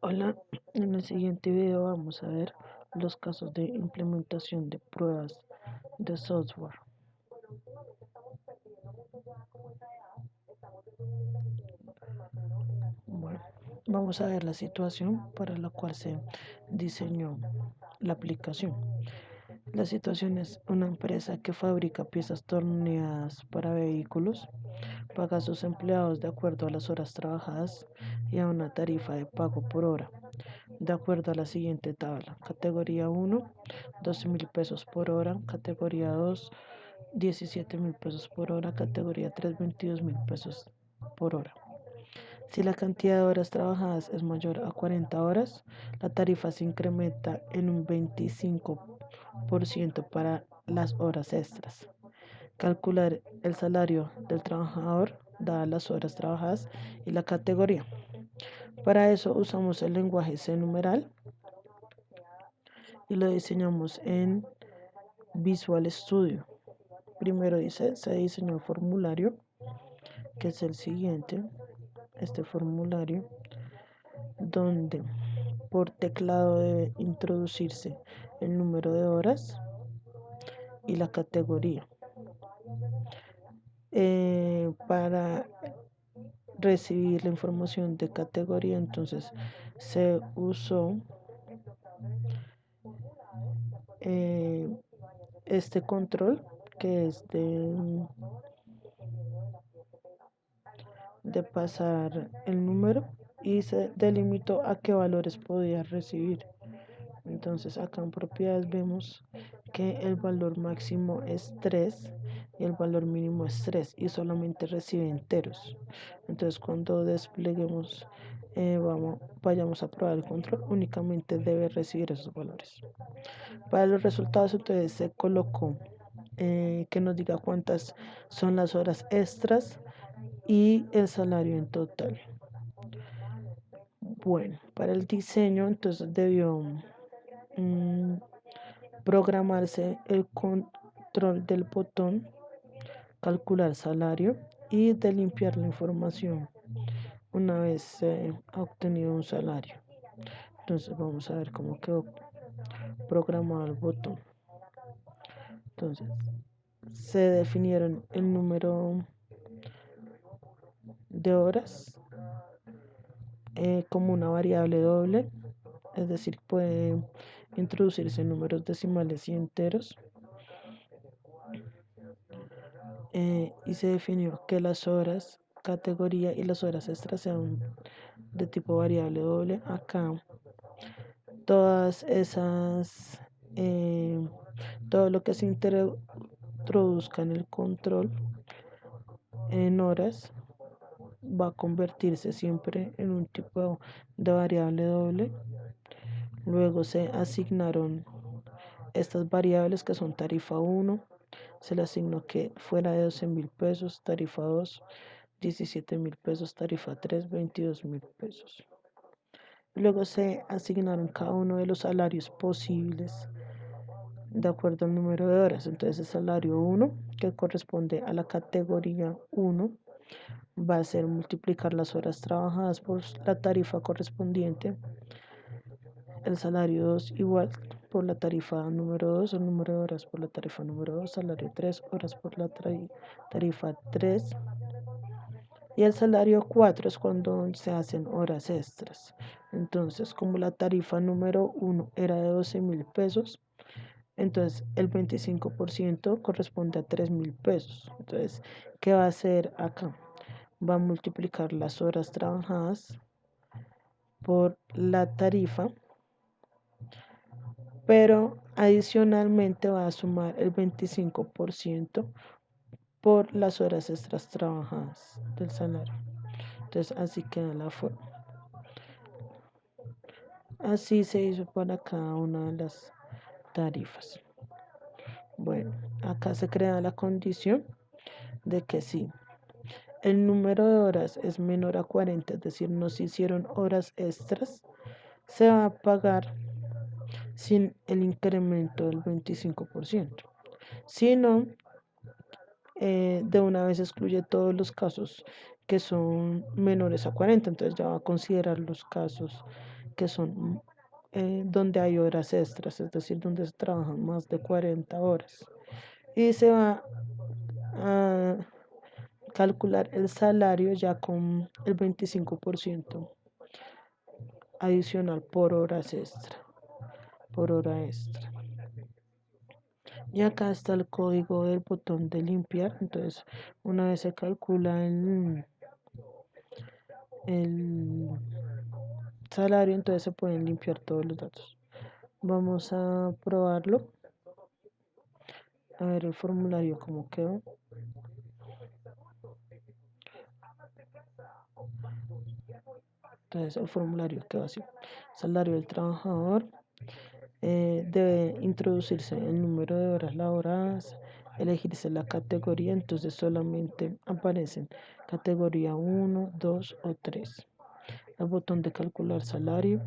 Hola, en el siguiente video vamos a ver los casos de implementación de pruebas de software. Bueno, vamos a ver la situación para la cual se diseñó la aplicación. La situación es una empresa que fabrica piezas torneadas para vehículos, paga a sus empleados de acuerdo a las horas trabajadas y a una tarifa de pago por hora, de acuerdo a la siguiente tabla. Categoría 1, 12.000 pesos por hora. Categoría 2, 17.000 pesos por hora. Categoría 3, 22.000 pesos por hora. Si la cantidad de horas trabajadas es mayor a 40 horas, la tarifa se incrementa en un 25% para las horas extras. Calcular el salario del trabajador dadas las horas trabajadas y la categoría. Para eso usamos el lenguaje C numeral y lo diseñamos en Visual Studio. Primero se diseñó el formulario, que es el siguiente. Este formulario, donde por teclado debe introducirse el número de horas y la categoría. Para recibir la información de categoría, entonces se usó este control que es de pasar el número y se delimitó a qué valores podía recibir. Entonces acá en propiedades vemos que el valor máximo es 3 y el valor mínimo es 3 y solamente recibe enteros. Entonces cuando despleguemos, vayamos a probar el control, únicamente debe recibir esos valores. Para los resultados entonces se colocó que nos diga cuántas son las horas extras y el salario en total. Bueno, para el diseño entonces debió programarse el control del botón, calcular salario y de limpiar la información una vez se ha obtenido un salario. Entonces vamos a ver cómo quedó programado el botón. Entonces se definieron el número de horas como una variable doble, es decir, puede introducirse números decimales y enteros. Y se definió que las horas categoría y las horas extras sean de tipo variable doble. Acá todas esas, todo lo que se introduzca en el control en horas va a convertirse siempre en un tipo de variable doble. Luego se asignaron estas variables que son tarifa 1, se le asignó que fuera de 12.000 pesos, tarifa 2, 17.000 pesos, tarifa 3, 22.000 pesos. Luego se asignaron cada uno de los salarios posibles de acuerdo al número de horas. Entonces el salario 1, que corresponde a la categoría 1, va a ser multiplicar las horas trabajadas por la tarifa correspondiente. El salario 2 igual por la tarifa número 2, el número de horas por la tarifa número 2, salario 3, horas por la tarifa 3. Y el salario 4 es cuando se hacen horas extras. Entonces, como la tarifa número 1 era de 12.000 pesos, entonces el 25% corresponde a 3.000 pesos. Entonces, ¿qué va a hacer acá? Va a multiplicar las horas trabajadas por la tarifa, pero adicionalmente va a sumar el 25% por las horas extras trabajadas del salario. Entonces, así queda la forma. Así se hizo para cada una de las tarifas. Bueno, acá se crea la condición de que si el número de horas es menor a 40, es decir, no se hicieron horas extras, se va a pagar sin el incremento del 25%. Si no, de una vez excluye todos los casos que son menores a 40, entonces ya va a considerar los casos que son donde hay horas extras, es decir, donde se trabajan más de 40 horas. Y se va a calcular el salario ya con el 25% adicional por horas extra, por hora extra. Y acá está el código del botón de limpiar. Entonces, una vez se calcula el salario, entonces se pueden limpiar todos los datos. Vamos a probarlo. A ver el formulario cómo quedó. Entonces el formulario quedó así. Salario del trabajador. Debe introducirse el número de horas laboradas, elegirse la categoría, entonces solamente aparecen categoría 1, 2 o 3. El botón de calcular salario.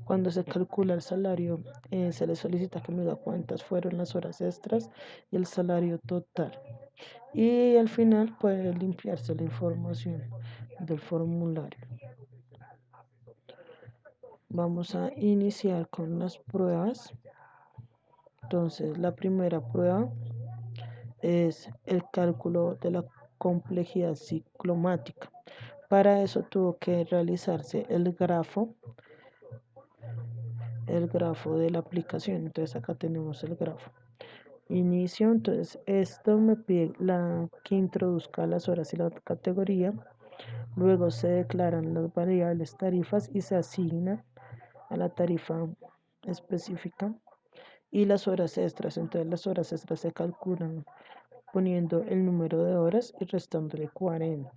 Cuando se calcula el salario, se le solicita que me diga cuántas fueron las horas extras y el salario total. Y al final puede limpiarse la información del formulario. Vamos a iniciar con las pruebas. Entonces, la primera prueba es el cálculo de la complejidad ciclomática. Para eso tuvo que realizarse el grafo de la aplicación. Entonces, acá tenemos el grafo. Inicio, entonces esto me pide que introduzca las horas y la categoría. Luego se declaran las variables tarifas y se asignan a la tarifa específica y las horas extras. Entonces las horas extras se calculan poniendo el número de horas y restándole 40.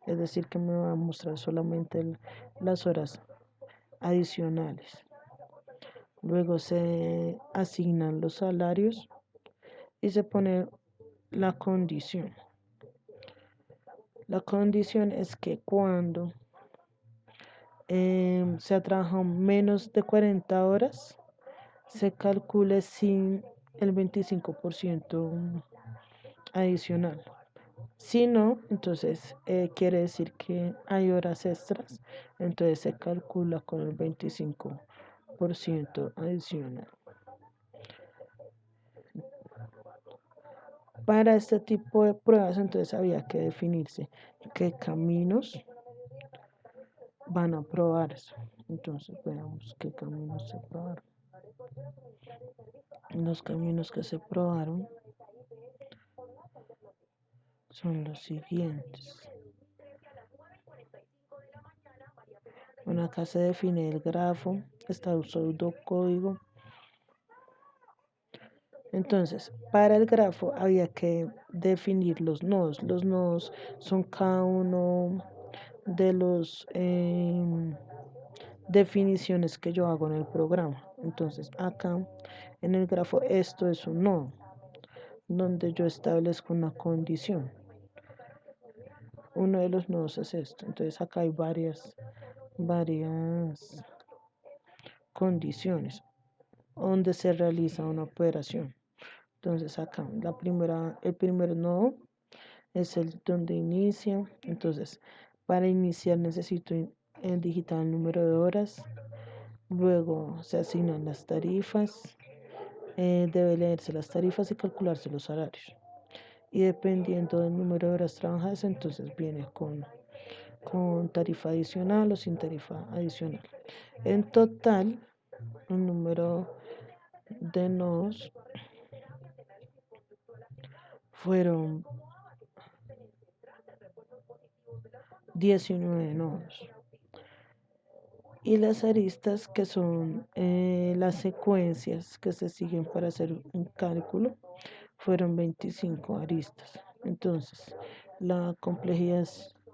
Es decir, que me va a mostrar solamente las horas adicionales. Luego se asignan los salarios y se pone la condición. La condición es que cuando se ha trabajado menos de 40 horas, se calcule sin el 25% adicional. Si no, entonces quiere decir que hay horas extras, entonces se calcula con el 25% adicional. Para este tipo de pruebas, entonces había que definirse qué caminos van a probarse. Entonces veamos qué caminos se probaron. Los caminos que se probaron son los siguientes. Bueno, acá se define el grafo, está el pseudocódigo. Entonces, para el grafo había que definir los nodos. Los nodos son cada uno de los definiciones que yo hago en el programa. Entonces, acá en el grafo esto es un nodo donde yo establezco una condición. Uno de los nodos es esto. Entonces, acá hay varias condiciones donde se realiza una operación. Entonces acá el primer nodo es el donde inicia. Entonces para iniciar necesito digitar el número de horas. Luego se asignan las tarifas. Debe leerse las tarifas y calcularse los salarios. Y dependiendo del número de horas trabajadas, entonces viene con tarifa adicional o sin tarifa adicional. En total, el número de nodos fueron 19 nodos. Y las aristas, que son las secuencias que se siguen para hacer un cálculo, fueron 25 aristas. Entonces, la complejidad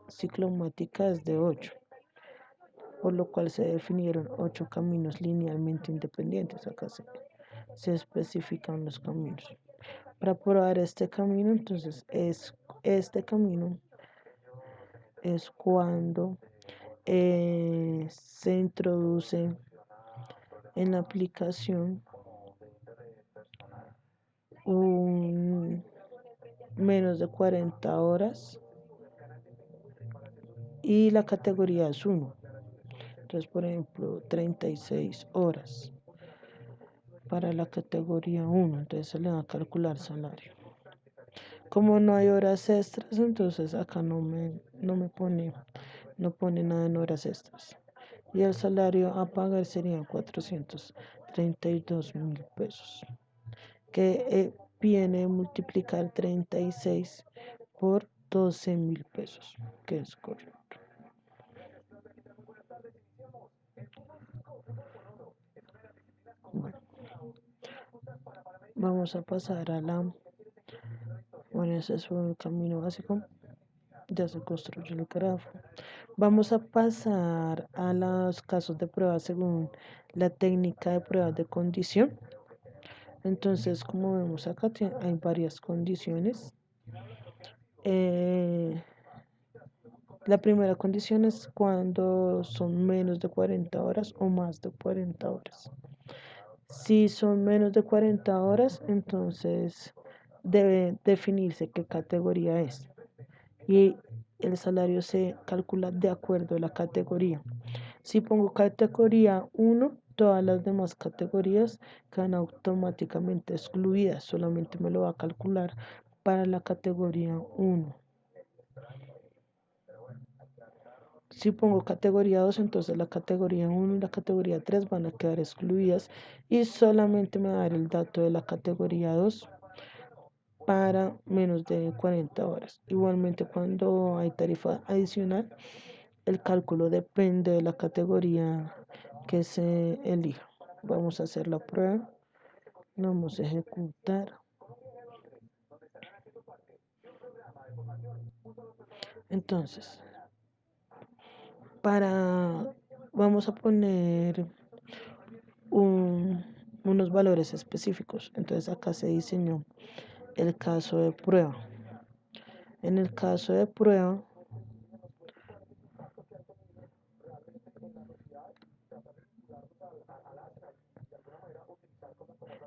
ciclomática es de 8, por lo cual se definieron 8 caminos linealmente independientes. Acá se especifican los caminos. Para probar este camino, entonces este camino es cuando se introduce en la aplicación un menos de 40 horas y la categoría es 1. Entonces, por ejemplo, 36 horas para la categoría 1, entonces se le va a calcular salario. Como no hay horas extras, entonces acá no pone nada en horas extras. Y el salario a pagar serían 432.000 pesos, que viene a multiplicar 36 por 12.000 pesos, que es correcto. Bueno, vamos a pasar a la... Bueno, ese es un camino básico. Ya se construyó el párrafo. Vamos a pasar a los casos de prueba según la técnica de pruebas de condición. Entonces, como vemos acá, hay varias condiciones. Eh, la primera condición es cuando son menos de 40 horas o más de 40 horas. Si son menos de 40 horas, entonces debe definirse qué categoría es. Y el salario se calcula de acuerdo a la categoría. Si pongo categoría 1, todas las demás categorías quedan automáticamente excluidas. Solamente me lo va a calcular para la categoría 1. Si pongo categoría 2, entonces la categoría 1 y la categoría 3 van a quedar excluidas y solamente me va a dar el dato de la categoría 2 para menos de 40 horas. Igualmente, cuando hay tarifa adicional, el cálculo depende de la categoría que se elija. Vamos a hacer la prueba. Vamos a ejecutar. Entonces, vamos a poner unos valores específicos. Entonces, acá se diseñó el caso de prueba. En el caso de prueba,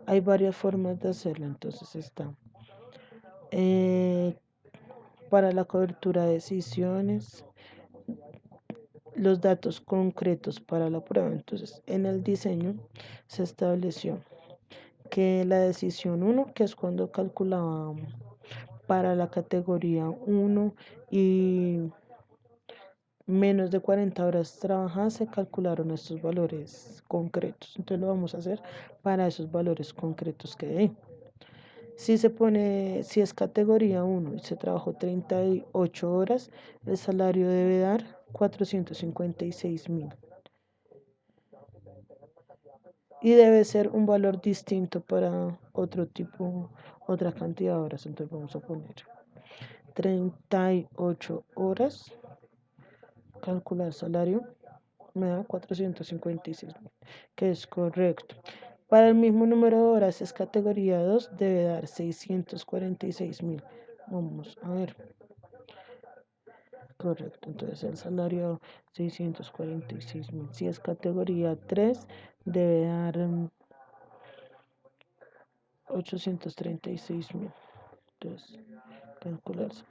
hay varias formas de hacerlo. Entonces está eh, para la cobertura de decisiones, los datos concretos para la prueba. Entonces, en el diseño se estableció que la decisión 1, que es cuando calculábamos para la categoría 1 y menos de 40 horas trabajadas, se calcularon estos valores concretos. Entonces lo vamos a hacer para esos valores concretos que hay. Si es categoría 1 y se trabajó 38 horas, el salario debe dar 456.000. Y debe ser un valor distinto para otra cantidad de horas. Entonces vamos a poner 38 horas, calcular salario, me da 456.000, que es correcto. Para el mismo número de horas es categoría 2, debe dar 646.000. Vamos a ver. Correcto, entonces el salario 646.000. Si es categoría 3, debe dar 836.000. Entonces, calcularse.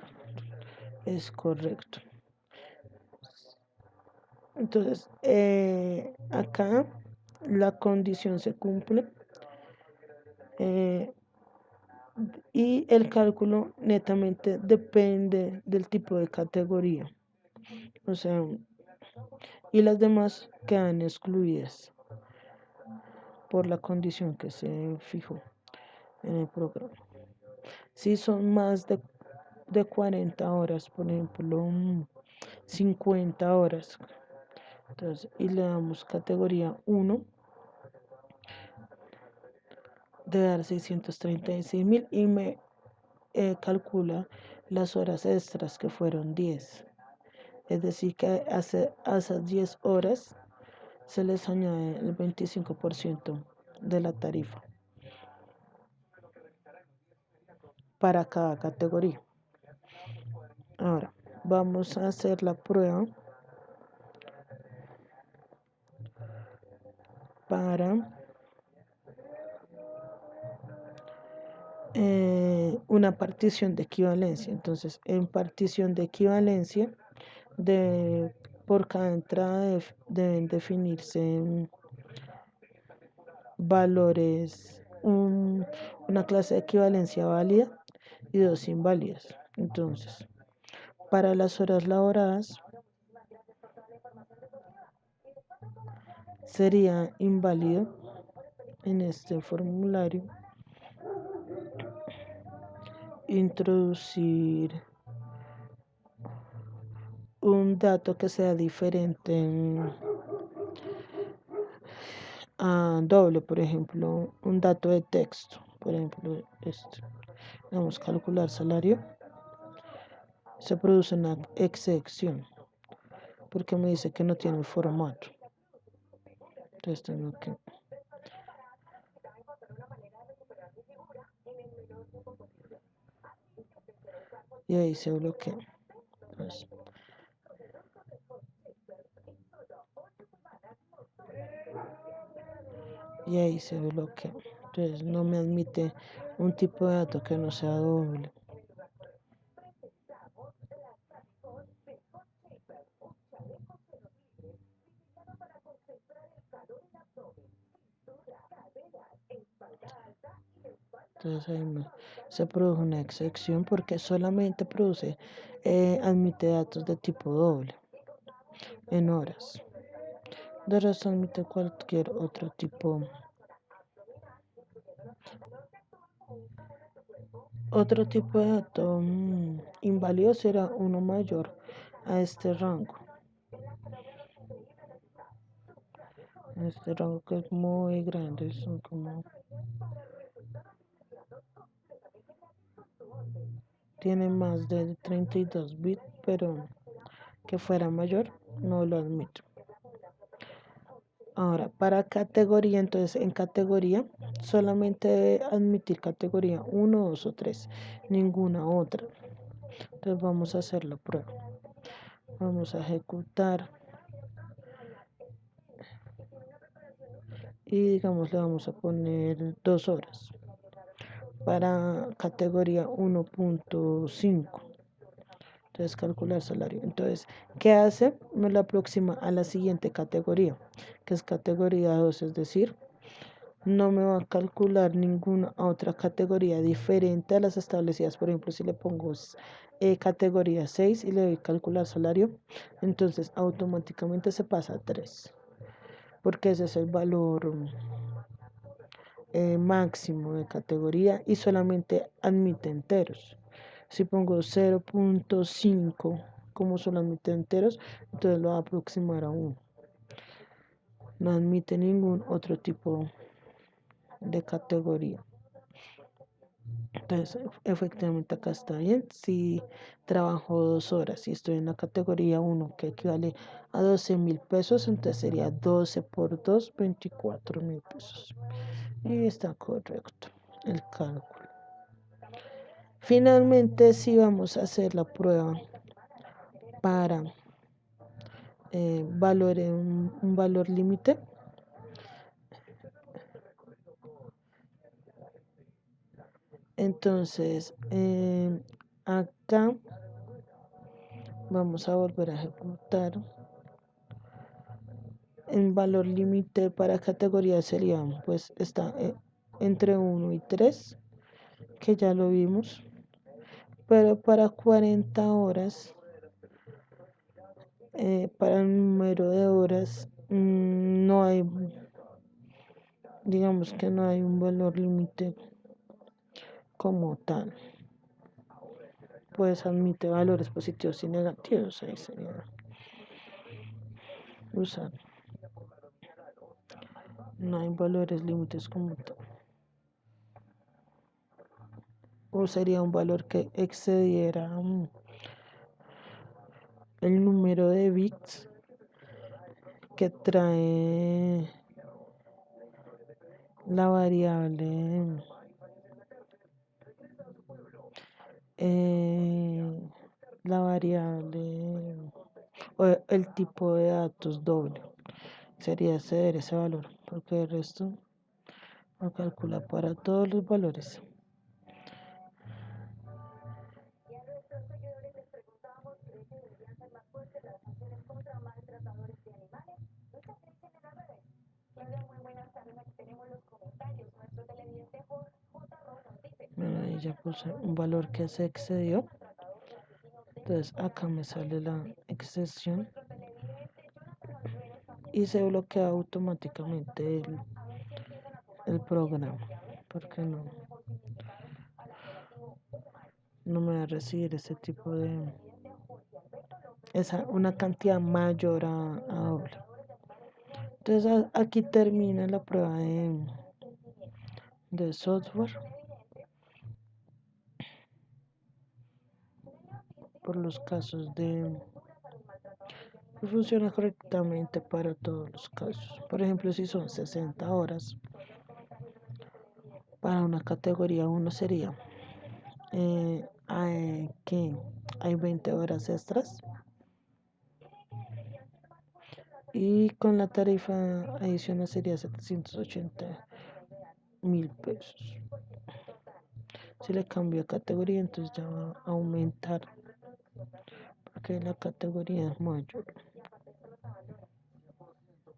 Es correcto. Entonces, acá la condición se cumple eh, y el cálculo netamente depende del tipo de categoría. O sea, y las demás quedan excluidas por la condición que se fijó en el programa. Si son más de 40 horas, por ejemplo, 50 horas, entonces, y le damos categoría 1, de dar 636.000 y me calcula las horas extras que fueron 10. Es decir, que a esas 10 horas se les añade el 25% de la tarifa para cada categoría. Ahora, vamos a hacer la prueba para una partición de equivalencia. Entonces, en partición de equivalencia, por cada entrada deben definirse valores, una clase de equivalencia válida y dos inválidas. Entonces, para las horas laboradas sería inválido en este formulario introducir un dato que sea diferente a doble, por ejemplo, un dato de texto, por ejemplo, este. Vamos a calcular salario. Se produce una excepción porque me dice que no tiene el formato. Entonces tengo que... Y ahí se bloquea. Entonces, y ahí se bloquea. Entonces no me admite un tipo de dato que no sea doble. Entonces ahí se produce una excepción porque solamente admite datos de tipo doble en horas. De resto admite cualquier otro tipo. Otro tipo de dato inválido será uno mayor a este rango. Este rango que es muy grande, son como... Tiene más de 32 bits, pero que fuera mayor no lo admito. Ahora, para categoría, entonces en categoría solamente debe admitir categoría 1, 2 o 3, ninguna otra. Entonces vamos a hacer la prueba. Vamos a ejecutar y digamos le vamos a poner 2 horas para categoría 1.5. Entonces calcular salario. Entonces, ¿qué hace? Me lo aproxima a la siguiente categoría, que es categoría 2, es decir, no me va a calcular ninguna otra categoría diferente a las establecidas. Por ejemplo, si le pongo categoría 6 y le doy calcular salario, entonces automáticamente se pasa a 3, porque ese es el valor máximo de categoría y solamente admite enteros. Si pongo 0.5 como solamente enteros, entonces lo va a aproximar a 1. No admite ningún otro tipo de categoría. Entonces, efectivamente acá está bien. Si trabajo 2 horas y estoy en la categoría 1, que equivale a 12.000 pesos, entonces sería 12 por 2, 24.000 pesos. Y está correcto el cálculo. Finalmente, si vamos a hacer la prueba para un valor límite, entonces acá vamos a volver a ejecutar. El valor límite para categoría sería, pues está entre 1 y 3, que ya lo vimos, pero para 40 horas, para el número de horas, no hay, digamos que no hay un valor límite como tal. Pues admite valores positivos y negativos, ahí sería usar. No hay valores límites como tal. O sería un valor que excediera el número de bits que trae la variable la variable o el tipo de datos doble. Sería ceder ese valor, porque el resto lo calcula para todos los valores. ya puse un valor que se excedió. Entonces acá me sale la excesión y se bloquea automáticamente el programa. Porque no me va a recibir ese tipo de, una cantidad mayor a doble. Entonces aquí termina la prueba de software por los casos de que funciona correctamente para todos los casos. Por ejemplo, si son 60 horas, para una categoría uno sería hay 20 horas extras y con la tarifa adicional sería 780.000 pesos. Si le cambio a categoría, entonces ya va a aumentar porque la categoría es mayor.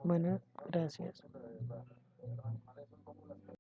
Bueno, gracias.